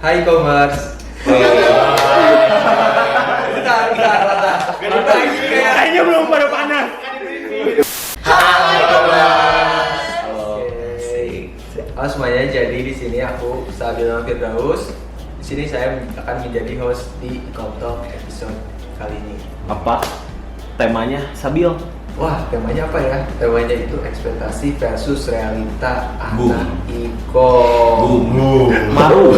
Hai Commerce. Bentar. Kayaknya belum pada panas. Hai Commerce. Asik. Halo semuanya, jadi di sini aku Sabil Firdaus. Di sini saya akan menjadi host di Ikomtalk episode kali ini. Apa temanya, Sabil? Wah, temanya apa ya? Temanya itu ekspektasi versus realita Boom. anak Ikom. Maru.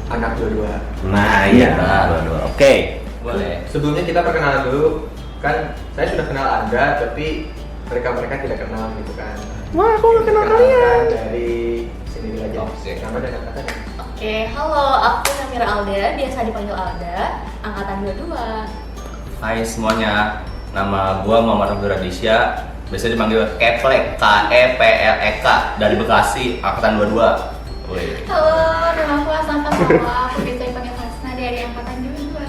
Anak dua-dua. Nah, iya. Dua-dua. Oke. Boleh. Sebelumnya kita perkenalan dulu. Kan saya sudah kenal Anda, tapi mereka tidak kenal gitu kan. Wah, aku nggak kenal Kenalkan kalian. dari sini dulu aja. Oke. Nama dan angkatan. Oke, halo, aku Namira Alda, biasa dipanggil Alda, angkatan 22. Hai semuanya. Nama gua Muhammad Abdul Radisya. Biasa dipanggil Keplek, Keplek dari Bekasi, angkatan 22. Wih. Halo, nama aku Asnafa Sawa, aku biasa dipanggil Hasna dari angkatan 22.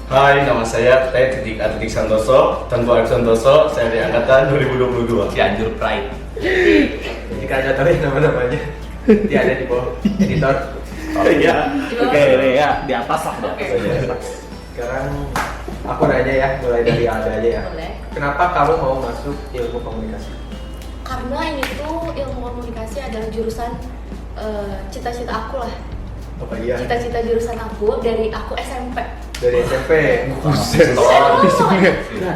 Hai, nama saya T.A. Santoso, Tanpa Alex Santoso, saya dari angkatan 2022. Cianjur Pride. Jika Anda tahu ya nama-namanya, nanti ada di bawah editor. Iya. Oke, ya, di atas lah, di atas aja. Sekarang aku nanya ya, mulai dari Anda aja ya. Boleh. Kenapa kamu mau masuk ilmu komunikasi? Karena ini tuh ilmu komunikasi adalah jurusan cita-cita aku lah. Apa dia? Cita-cita jurusan aku dari aku SMP. Dari SMP.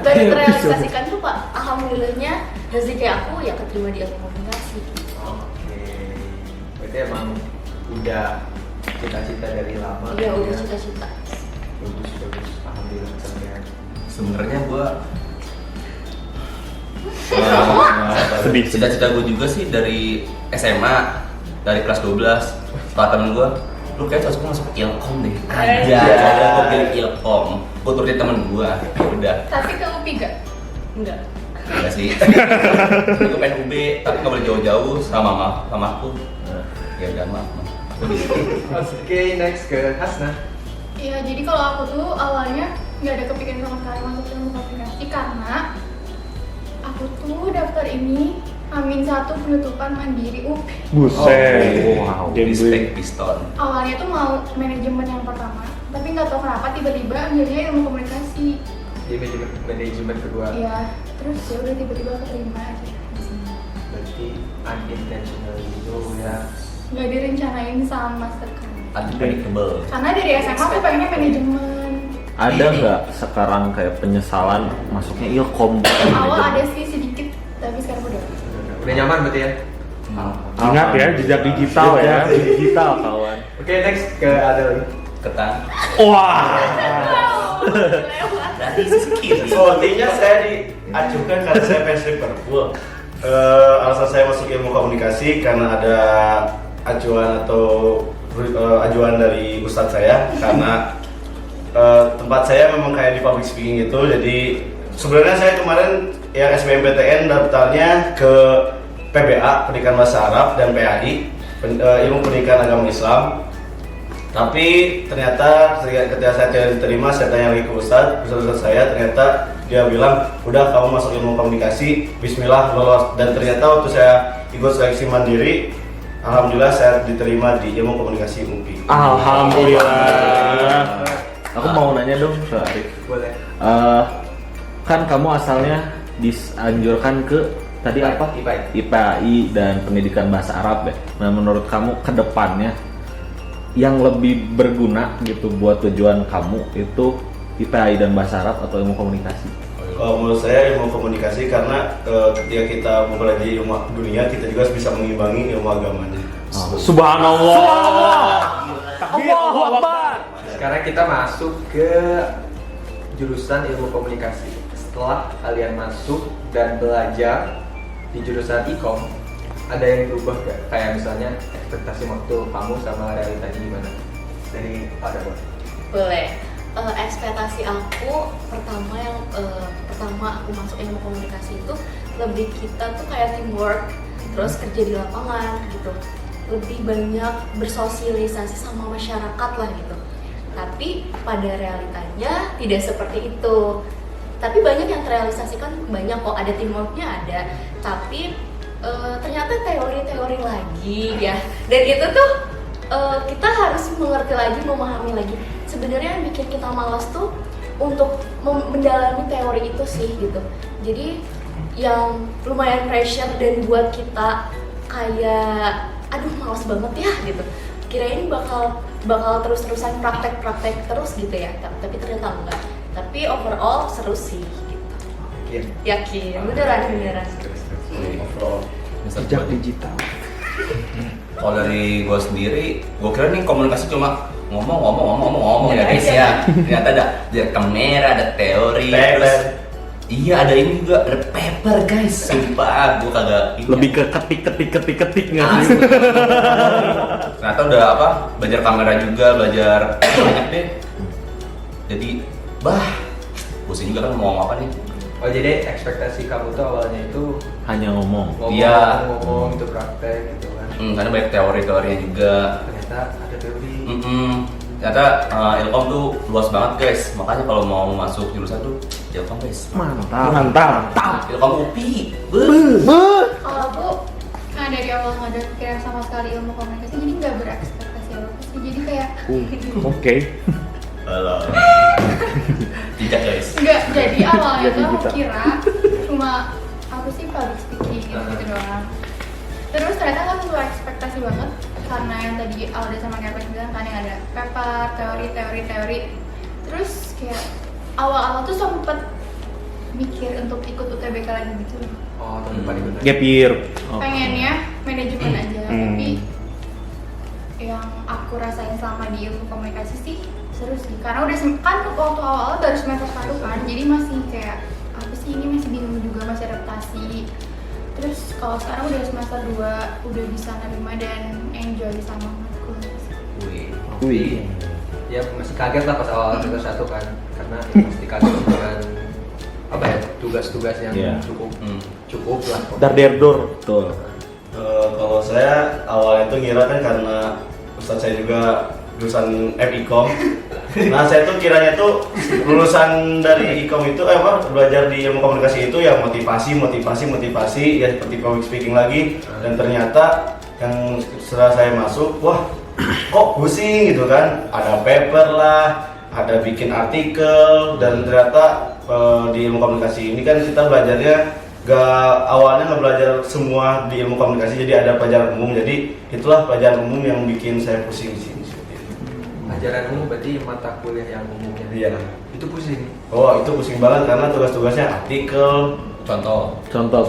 Dari terrealisasikan tuh Pak, alhamdulillahnya rezeki aku ya keterima di ilmu komunikasi. Oke. Berarti emang udah cita-cita dari lama. Iya, gitu udah ya? cita-cita. Bagus. Alhamdulillah sampean. Sebenarnya gua Sedih. cita-cita gua juga sih dari SMA, dari kelas 12. Kata temen gua, lu kayak cocok masuk Ilkom deh. Aja, gua pilih Ilkom. Gua turutin temen gua. Ya udah. Tapi ke UPI gak? Enggak. Enggak sih. Gue pengen UB, tapi nggak boleh jauh-jauh sama mamaku. Ya udah maaf. Oke, next ke Hasna. Iya, jadi kalau aku tuh awalnya nggak ada kepikiran sama sekali masuk ilmu komunikasi karena aku tuh daftar ini Amin 1 penutupan mandiri UPI. Buset. Wow, Game respect piston. Awalnya tuh mau manajemen yang pertama, tapi nggak tahu kenapa tiba-tiba ambilnya ilmu komunikasi. Di manajemen kedua. Iya, terus ya udah tiba-tiba keterima aja di sini. Berarti unintentional gitu ya. Nggak direncanain sama sekali. Unpredictable. Karena dari SMA aku pengennya manajemen. Ada nggak sekarang kayak penyesalan masuknya Ilkom? Awal ada sih sedikit, tapi sekarang udah. Udah nyaman berarti ya? Ingat ya, jejak digital ya. Digital kawan. Oke, next ke Adel. Ketan. Wah. Dari sisi kiri. Sepertinya saya diajukan karena saya fans Liverpool. Alasan saya masuk ilmu komunikasi karena ada ajuan ajuan dari ustadz saya karena tempat saya memang kayak di public speaking gitu. Jadi sebenarnya saya kemarin yang SBMPTN daftarnya ke PBA Pendidikan Bahasa Arab dan PAI Ilmu Pendidikan Agama Islam. Tapi ternyata ketika saya diterima, saya tanya lagi ke ustadz saya, ternyata dia bilang udah kamu masuk ilmu komunikasi, bismillah lolos. Dan ternyata waktu saya ikut seleksi mandiri, alhamdulillah saya diterima di ilmu komunikasi UPI. Alhamdulillah. Aku mau nanya dong ke Arif. Boleh. Kan kamu asalnya dianjurkan ke tadi apa? IPAI dan Pendidikan Bahasa Arab ya. Nah, menurut kamu ke depannya yang lebih berguna gitu buat tujuan kamu itu IPAI dan Bahasa Arab atau ilmu komunikasi? Kalau menurut saya ilmu komunikasi karena ketika kita mempelajari ilmu dunia, kita juga bisa mengimbangi ilmu agamanya. Subhanallah. Allahu Akbar. Sekarang kita masuk ke jurusan ilmu komunikasi. Setelah kalian masuk dan belajar di jurusan Ikom, ada yang berubah gak? Kayak misalnya ekspektasi waktu kamu sama realitanya gimana? Dari Ada boleh? Boleh. Ekspektasi aku pertama aku masuk ilmu komunikasi itu lebih kita tuh kayak teamwork, terus kerja di lapangan gitu, lebih banyak bersosialisasi sama masyarakat lah gitu. Tapi pada realitanya tidak seperti itu. Tapi banyak yang terrealisasikan, banyak kok, ada teamworknya ada, tapi ternyata teori-teori lagi ya. Dan itu tuh kita harus mengerti lagi, memahami lagi. Sebenarnya yang bikin kita malas tuh untuk mendalami teori itu sih gitu. Jadi yang lumayan pressure dan buat kita kayak aduh malas banget ya gitu. Kirain bakal terus-terusan praktek terus gitu ya, tapi ternyata enggak. Tapi overall seru sih gitu. Yakin, beneran. Overall. Jejak digital. Kalau dari gue sendiri, gue kira nih komunikasi cuma ngomong ya guys ya. Ternyata ada kamera, ada teori, terus iya ada ini juga, ada paper guys. Sumpah, gue kagak Lebih ke ketik nggak sih? Ternyata udah belajar kamera juga, belajar banyak deh. Jadi, pusing juga kan mau ngomong apa nih. Oh jadi ekspektasi kamu tuh awalnya itu Hanya ngomong. Iya. ngomong itu praktek gitu kan. Karena banyak teori-teorinya juga. Ternyata ada teori. Ternyata Ilkom tuh luas banget guys. Makanya kalau mau masuk jurusan tuh Ilkom guys. Mantap. Ilkom UPI. Kalau aku dari awal nggak ada pikiran sama sekali ilmu komunikasi, jadi nggak berekspektasi apa sih. Jadi kayak Oke. Halo. Tidak guys. nggak. Jadi awalnya tuh aku kira cuma apa sih public speaking gitu doang. Terus ternyata nggak sesuai ekspektasi banget karena yang tadi Alda sama Kevin bilang kan yang ada paper, teori. Terus kayak awal-awal tuh sempet mikir untuk ikut UTBK lagi gitu. Oh tahun depan ikut. Gap year. Pengennya manajemen aja, tapi yang aku rasain selama di ilmu komunikasi sih seru sih. Karena udah kan waktu awal baru semester 1 kan, jadi masih kayak apa sih ini, masih bingung juga, masih adaptasi. Terus kalau sekarang udah semester 2 udah bisa nerima dan enjoy sama matkul. Wih. Ya masih kaget lah pas awal semester 1 kan, karena pasti kaget dengan tugas-tugas yang Iya. cukup lah. Dar-der-dor. Betul. Kalau saya awalnya tuh ngira kan karena Ustadz saya juga lulusan FIKOM. Nah saya tuh kiranya tuh lulusan dari IKOM itu belajar di ilmu komunikasi itu ya motivasi ya seperti public speaking lagi. Dan ternyata yang setelah saya masuk, wah kok pusing gitu kan, ada paper lah, ada bikin artikel, dan ternyata di ilmu komunikasi ini kan kita belajarnya awalnya nggak belajar semua di ilmu komunikasi, jadi ada pelajaran umum. Jadi itulah pelajaran umum yang bikin saya pusing di sini. Pelajaran umum berarti mata kuliah yang umumnya. Iya. Itu pusing. Oh itu pusing banget karena tugas-tugasnya artikel, Contoh. Contoh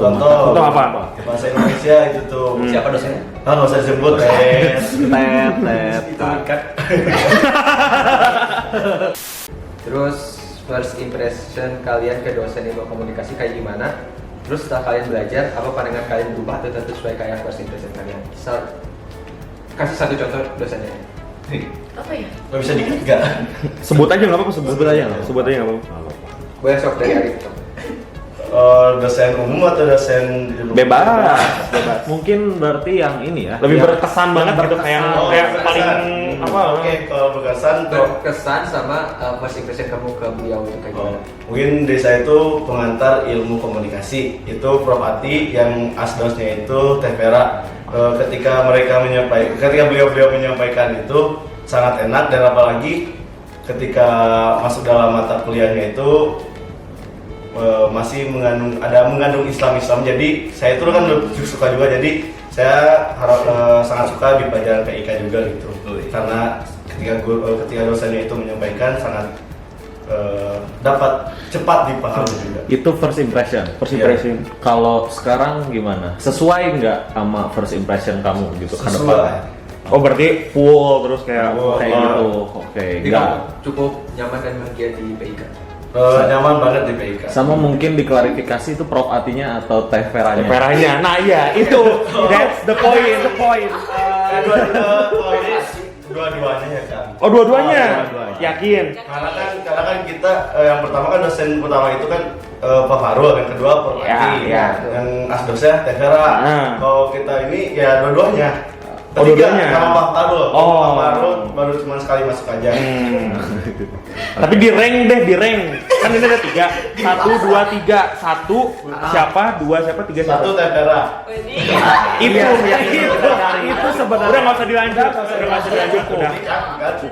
apa? bahasa Indonesia itu tuh. Siapa dosennya? Nggak usah disebut. Itu ikat. Terus first impression kalian ke dosen ilmu komunikasi kayak gimana? Terus setelah kalian belajar, apa pandangan kalian berubah atau tetap sesuai kayak first impression kalian? Kasih satu contoh dosennya. Apa ya? Nggak bisa dikit nggak? Sebut aja nggak apa-apa. Sebut aja nggak apa-apa. Boleh sok dari Arif. Dosen umum atau dosen Bebas. Mungkin berarti yang ini ya. Lebih berkesan banget gitu, kayak paling apa? Oke, kalau berkesan Berkesan sama first impression kamu ke beliau itu kayak gimana? mungkin di saya itu pengantar ilmu komunikasi itu Prof Ati, yang asdosnya itu Teh Vera. Ketika beliau menyampaikan itu sangat enak, dan apalagi ketika masuk dalam mata kuliahnya itu masih mengandung Islam, jadi saya itu kan suka juga, jadi saya sangat suka di pelajaran PIK juga gitu. Karena ketika dosennya itu menyampaikan sangat dapat cepat dipahami juga. Itu first impression. Kalau sekarang gimana? Sesuai nggak sama first impression kamu gitu ke Sesuai. depan? Oh berarti full terus kayak Full. gitu. Oke. Jadi Enggak. kamu cukup nyaman dan bahagia di PIK. Nyaman banget di PIK. Sama mungkin diklarifikasi itu Prof Atinya atau Teh Veranya? Peranya. Nah iya itu. That's the point. Dua-duanya ya kan. Oh dua-duanya. Yakin. Karena kan kita yang pertama kan dosen pertama itu kan Pak Farul, yang kedua Prof Ati, Ya. yang asdosnya Teh Vera. Nah. Kalau kita ini ya dua-duanya. Oh, dua-duanya. Sama Pak Farul. Oh. Pak Farul baru cuma sekali masuk aja. Tapi di rank deh, di rank. Kan ini ada 3. 1, 2, 3. 1 siapa? 2 siapa? 3 siapa? 1 Tempera. Itu yang itu sebenarnya udah nggak usah dilanjut. Udah nggak usah dilanjut. Udah.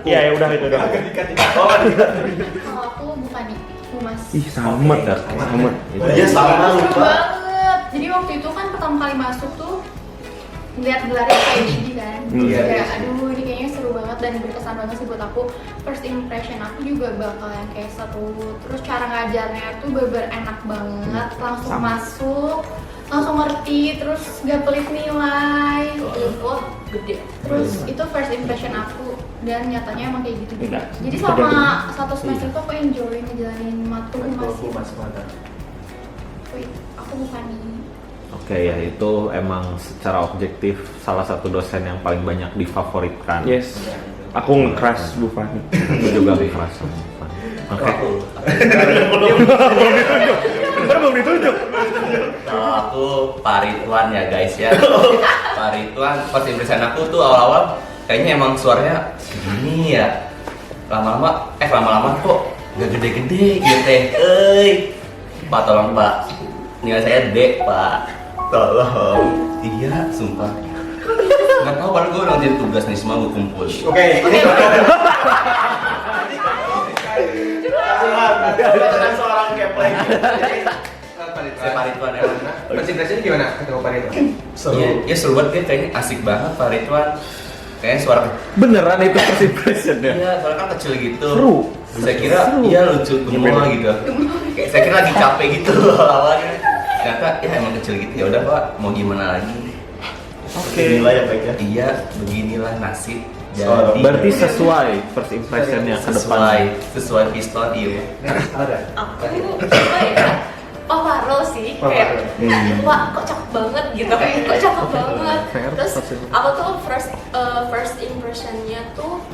Iya ya udah itu udah. Oh, Kalau aku bukan nih, Mas. Ih sama dah. Sama. dia sama Seru lupa. banget. Jadi waktu itu kan pertama kali masuk tuh lihat gelarnya kayak gini kan. Iya, Kayak iya. aduh ini kayaknya seru banget dan berkesan banget sih buat aku. First impression aku juga bakalan kayak seru. Terus cara ngajarnya tuh bener enak banget. Langsung masuk, langsung ngerti, terus gak pelit nilai. Info gede. Terus itu first impression aku dan nyatanya emang kayak gitu juga. Enggak. Jadi selama 1 semester itu aku enjoy ngejalanin matkul Aku humas. mas mata. Wih, aku bukan nih. Oke ya, itu emang secara objektif salah satu dosen yang paling banyak difavoritkan. Yes. Aku nge-crush Bu Fani. Aku juga ngerasa. Oke. Belum ditunjuk. Kalau aku Pak Ridwan ya guys ya. Pak Ridwan, pas impression aku tuh awal-awal kayaknya emang suaranya segini ya. Lama-lama kok gak gede-gede gitu teh. Pak tolong Pak, nilai saya D Pak. Tolong. Iya, sumpah. Nggak tahu padahal gue udah ngerjain tugas nih semua gue kumpul. Oke, ini Dengan seorang kepleng. Saya Pak Ridwan emang. First impression gimana ketemu Pak Ridwan? Iya, seru banget dia kayaknya asik banget Pak Ridwan. Kayaknya suara Beneran itu first impression ya? iya, suara kan kecil gitu. Seru. Saya kira iya lucu semua gitu. Kayak saya kira lagi capek gitu awalnya. Ternyata ya emang kecil gitu. Ya udah Pak, mau gimana lagi? Oke. Nilai ya baik ya. Iya, beginilah nasib. Suara. Jadi Berarti sesuai first impressionnya ke depan. sesuai piston iya. Ada. Aku coba ya. Pak Farel sih, Pak kayak Farel. wah kok cakep banget gitu, kok cakep banget. Terus aku tuh first impressionnya tuh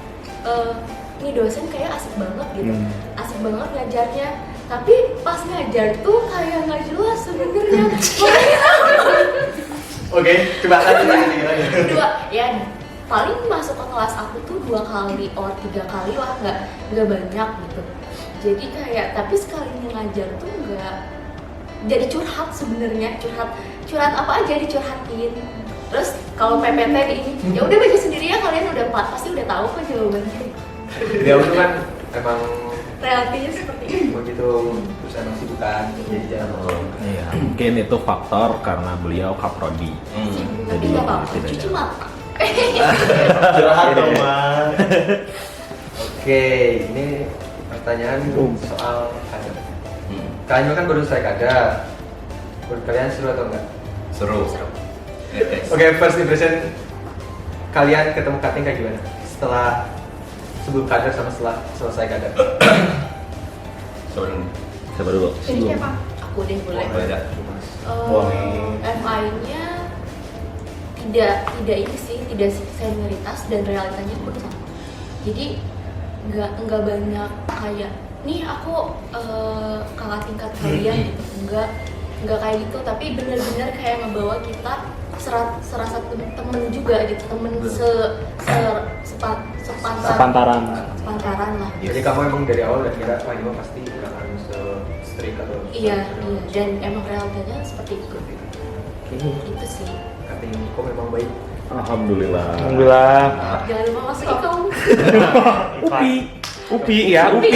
ini dosen kayak asik banget gitu, asik banget ngajarnya. Tapi pas ngajar tuh kayak nggak jelas sebenarnya. Oke, coba lanjut. Dua, ya paling masuk ke kelas aku tuh 2 kali or 3 kali lah, nggak banyak gitu. Jadi kayak tapi sekali ngajar tuh nggak jadi curhat sebenarnya, curhat apa aja dicurhatin. Terus kalau PPT di ini ya udah baca sendiri ya, kalian udah pasti udah tahu kan jawabannya. Dia itu kan emang Realitanya seperti itu. begitu, terus emang sibukan jadi jarang. Iya, mungkin itu faktor karena beliau kaprodi. Tapi nggak apa-apa, tidak cuci ada. mata. Curhat dong, Mas. Oke, ini pertanyaan soal kader. Kalian kan baru selesai kader. Menurut kalian seru atau enggak? Seru. Ya, guys. Oke, first impression kalian ketemu cutting kayak gimana? Setelah sebelum kader sama setelah selesai kader. Sebelum Siapa dulu? Jadi siapa? Aku deh boleh. beda. FI-nya tidak ini sih, tidak senioritas dan realitanya pun sama. Jadi nggak banyak kayak nih aku kakak tingkat kalian gitu, nggak kayak gitu, tapi benar-benar kayak ngebawa kita serasa temen juga gitu, temen Sepantaran. sepantaran lah. Jadi kamu emang dari awal udah kira wah ini mah pasti akan se-strict atau Iya, dan emang realitanya seperti itu. Itu sih. cutting kok memang baik. Alhamdulillah. Alhamdulillah. Jangan lupa masuk ikom. Upi ya, Upi.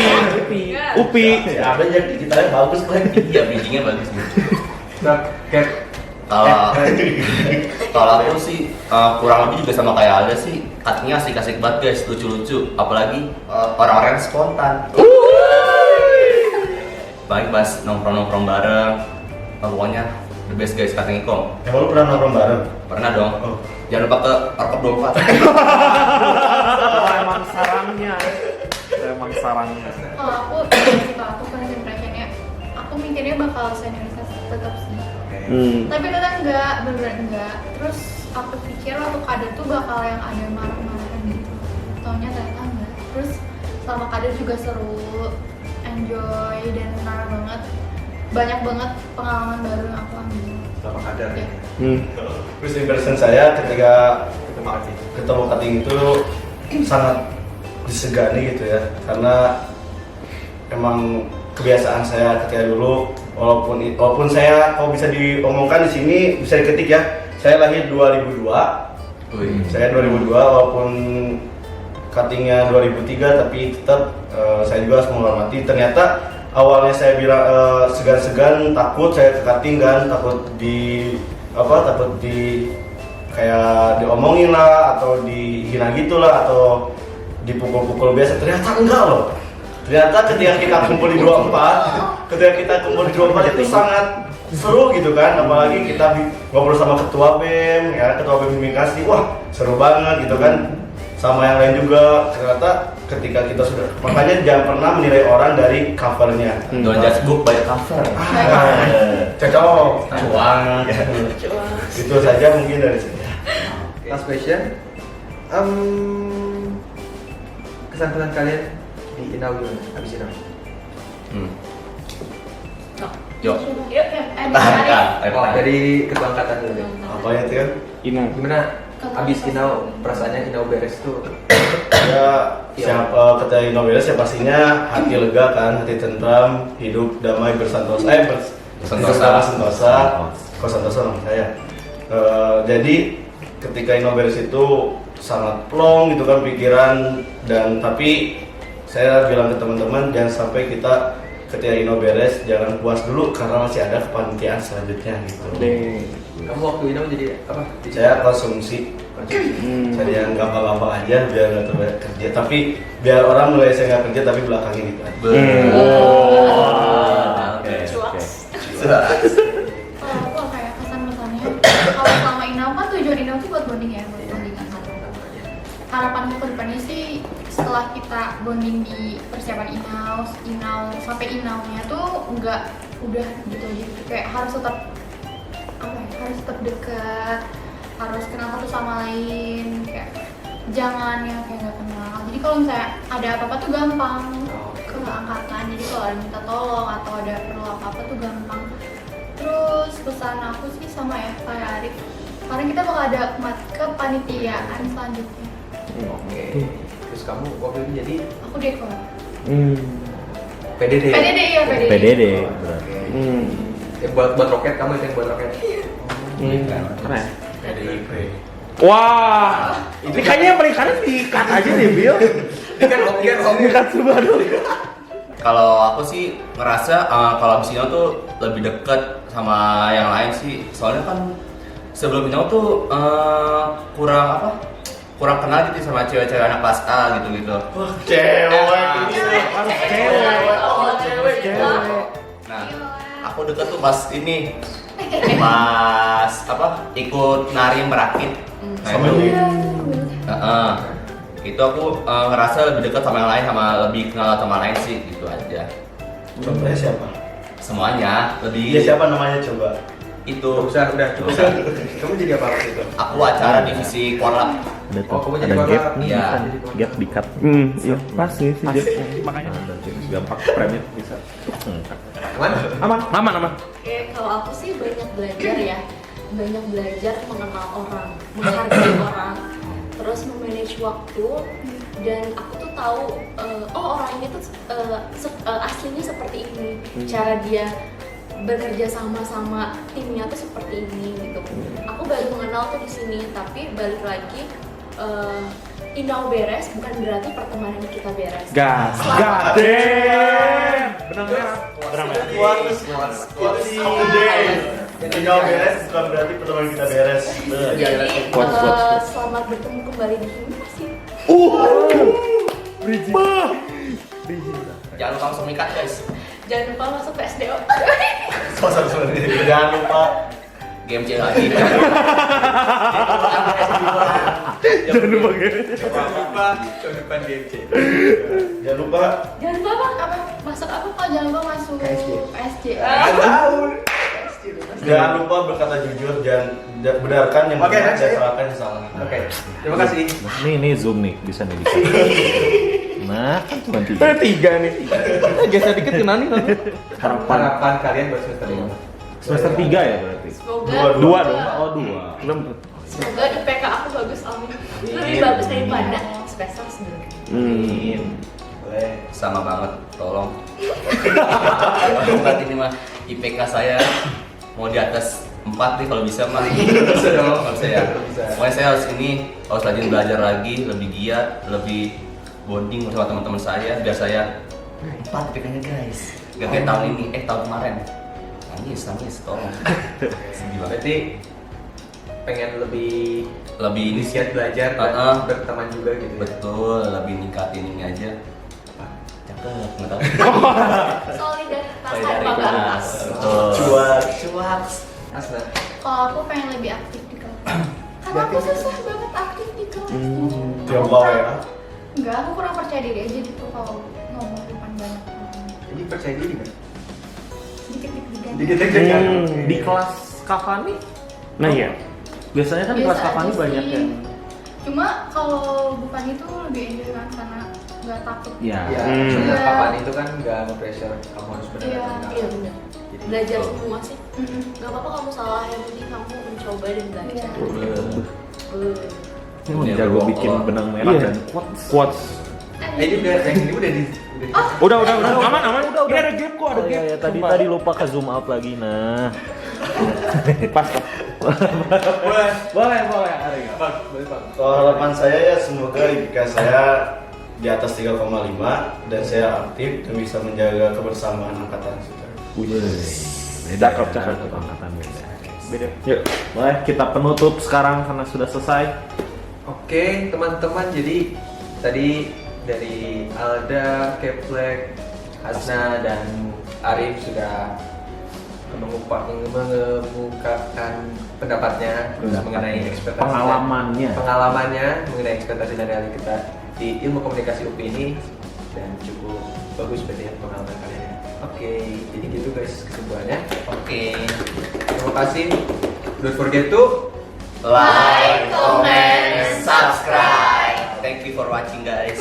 Upi. Ya, ada yang digitalnya bagus kan. Iya, bridgingnya bagus nih. Nah, kayak Kalau aku sih kurang lebih juga sama kayak Alda sih, cuttingnya asik-asik banget guys, lucu-lucu, apalagi orang-orang yang spontan. Baik pas nongkrong-nongkrong bareng, pokoknya the best guys cutting ikom. Emang lu pernah nongkrong bareng? Pernah dong. Oh. Jangan lupa ke Orkop 24. Emang sarangnya. Emang sarangnya. Kalau aku, aku first impressionnya, aku mikirnya bakal senioritas tetap sih. Tapi ternyata enggak, bener-bener enggak. Terus aku pikir waktu kader tuh bakal yang ada marah-marahan gitu. Taunya ternyata enggak. Terus selama kader juga seru, enjoy dan menarik banget. Banyak banget pengalaman baru yang aku ambil. selama kader. Ya. First impression saya ketika Ketemu cutting. ketemu cutting itu sangat disegani gitu ya, karena emang kebiasaan saya ketika dulu, walaupun saya kalau bisa diomongkan di sini bisa diketik ya, saya lahir 2002. Saya 2002 walaupun cuttingnya 2003, tapi tetap saya juga harus menghormati. Ternyata awalnya saya bilang segan-segan, takut saya ke cutting kan, takut di kayak diomongin lah atau dihina gitulah atau dipukul-pukul biasa. Ternyata enggak loh. Ternyata ketika kita kumpul di 24 itu sangat seru gitu kan, apalagi kita ngobrol sama ketua BEM ya, ketua BEM Komunikasi, wah seru banget gitu kan, sama yang lain juga. Ternyata ketika kita sudah, makanya jangan pernah menilai orang dari covernya. Don't judge book by cover. Cocok, cuang. Itu saja mungkin dari saya. Last question. Kesan-kesan kalian di Inau gimana? Habis Inau. Yuk. Yuk, Dari ketua angkatan dulu deh. Apa ya itu kan? Gimana abis Inau, perasaannya Inau beres tuh? Ya, siapa ketika Inau beres ya pastinya hati lega kan, hati tentram, hidup damai bersantosa. Sentosa. Kok Santosa nama saya. Jadi ketika Inau beres itu sangat plong gitu kan pikiran, dan tapi saya bilang ke teman-teman jangan sampai kita ketika Inau beres jangan puas dulu karena masih ada kepanitiaan selanjutnya gitu. Kamu waktu Inau jadi apa? Saya konsumsi. Saya yang gampang-gampang aja biar nggak terlalu kerja, tapi biar orang mulai saya nggak kerja tapi belakangnya gitu aja. Kalau kayak kesan-kesannya, kalau selama Inau kan tujuan Inau tuh buat bonding ya, buat bondingan satu. Harapanku ke depannya sih setelah kita bonding di persiapan Inau sampai Inaunya tuh nggak udah gitu aja gitu, kayak harus tetap harus tetap dekat, harus kenal satu sama lain, kayak jangan yang kayak nggak kenal. Jadi kalau misalnya ada apa-apa tuh gampang ke angkatan, jadi kalau ada minta tolong atau ada perlu apa-apa tuh gampang. Terus pesan aku sih sama ya kayak Arif, karena kita bakal ada kepanitiaan selanjutnya. Oke. Terus kamu waktu itu jadi Aku dekor. PDD. Iya PDD. PDD Oke. berarti. Buat roket, kamu itu yang buat roket. Keren. PDIP. Wah, ini kayaknya yang paling kanan di-cut aja deh, Bill. Ini kan roket. Di-cut semua dulu. Kalau aku sih ngerasa kalau abis Inau tuh lebih deket sama yang lain sih. Soalnya kan sebelum Inau tuh kurang kenal gitu sama cewek-cewek anak kelas A gitu. Wah, cewek ini Harus cewek. cewek. Nah, aku deket tuh pas ini, pas ikut nari merakit. Nah, Sama itu, dia. itu aku ngerasa lebih dekat sama yang lain, sama lebih kenal sama lain sih, gitu aja. Contohnya siapa? Semuanya lebih. Dia siapa namanya coba? Itu Udah cukup. Kamu jadi apa waktu itu? aku acara divisi korlap. Ada Oh, kamu jadi ada warna. gap nih, Iya. gap di cut. Iya, pas nih sih. Makanya Gampang frame bisa. Aman? aman. Oke, kalau aku sih banyak belajar ya, banyak belajar mengenal orang, menghargai orang, terus memanage waktu, dan aku tuh tahu orang ini tuh aslinya seperti ini, cara dia bekerja sama timnya tuh seperti ini gitu. Aku baru mengenal tuh di sini, tapi balik lagi Inau beres bukan berarti pertemanan kita beres. Gas. Selamat. Benang merah. Inau beres bukan berarti pertemuan kita beres. Jadi Quotes. selamat bertemu kembali di sini masih. Jangan lupa langsung mikat guys. Jangan lupa masuk PSDO. Jangan lupa GMC lagi. Jangan lupa gitu. Tahun depan GMC. Jangan lupa Jangan lupa apa? Masuk apa kok? Jangan lupa masuk KSJ. KSJ. Jangan lupa berkata jujur, jangan benarkan yang Oke, benar next, dan ya. salahkan yang salah. Oke. Terima kasih. Nih zoom nih bisa nih bisa. Nah, kan cuma 3. Tiga nih. Geser dikit kena nih. Harapan kalian buat semester ini. Semester 3 ya berarti. Semoga Dua dong. Oh, 2. Belum. Semoga IPK aku bagus, amin. Lebih bagus daripada berprestasi dulu. Boleh. Sama banget, tolong. Berarti ini mah IPK saya mau di atas 4 nih kalau bisa mah. Bisa dong. Kalau bisa ya. Bisa. Pokoknya saya harus rajin belajar lagi, lebih giat, lebih bonding sama teman-teman saya biar saya 4 IPK-nya guys. Gak kayak tahun ini, tahun kemarin. Nangis, tolong. Sedih banget. Berarti pengen lebih Lebih giat belajar dan berteman juga gitu ya. betul, lebih ningkatin ini aja. Cakep, nggak tahu. Solidaritas tanpa Solidaritas. batas. Betul. Cuak. Asna. Kalau aku pengen lebih aktif di kelas. Karena aku susah banget aktif di kelas. Coba ya. Enggak, aku kurang percaya diri aja gitu kalau ngomong di depan banyak orang. Ini percaya diri nggak? Sedikit deg-degan. Dikit-dikit. Di kelas Cavani Nah iya. biasanya kan Biasa kelas Cavani aja banyak sih. yang Cuma kalau bukan itu lebih enjoy kan karena nggak takut. ya. Ya, Iya. kapan itu kan nggak nge-pressure kamu harus benar Iya. Iya benar. Jadi Belajar Betul. semua sih. Mm-mm. Gak apa-apa kamu salah, yang penting kamu mencoba dan belajar. Iya. Ini mau jago bikin benang merah Iya. dan quotes. Quotes. ini udah yang ini udah di Udah, aman. Ini ada game kok, ada Oh, game. iya, tadi Sumpah. tadi lupa ke zoom out lagi. Nah. Pas. boleh Ari Bang, boleh Bang. Kalau harapan saya ya semoga IPK saya di atas 3,5 dan saya aktif dan bisa menjaga kebersamaan angkatan kita. Cakep, cakep. Angkatan beda. Beda. Yuk, boleh kita penutup sekarang karena sudah selesai. Oke teman-teman, jadi tadi dari Alda, Keplek, Hasna dan Arif sudah mengemukakan pendapatnya mengenai ekspektasi Pengalamannya. mengenai ekspektasi dan realita kita di ilmu komunikasi UPI ini, dan cukup bagus berarti ya pengalaman kalian. Oke, jadi gitu guys kesimpulannya. Oke. Terima kasih. Don't forget to Like, comment, and subscribe. Thank you for watching guys.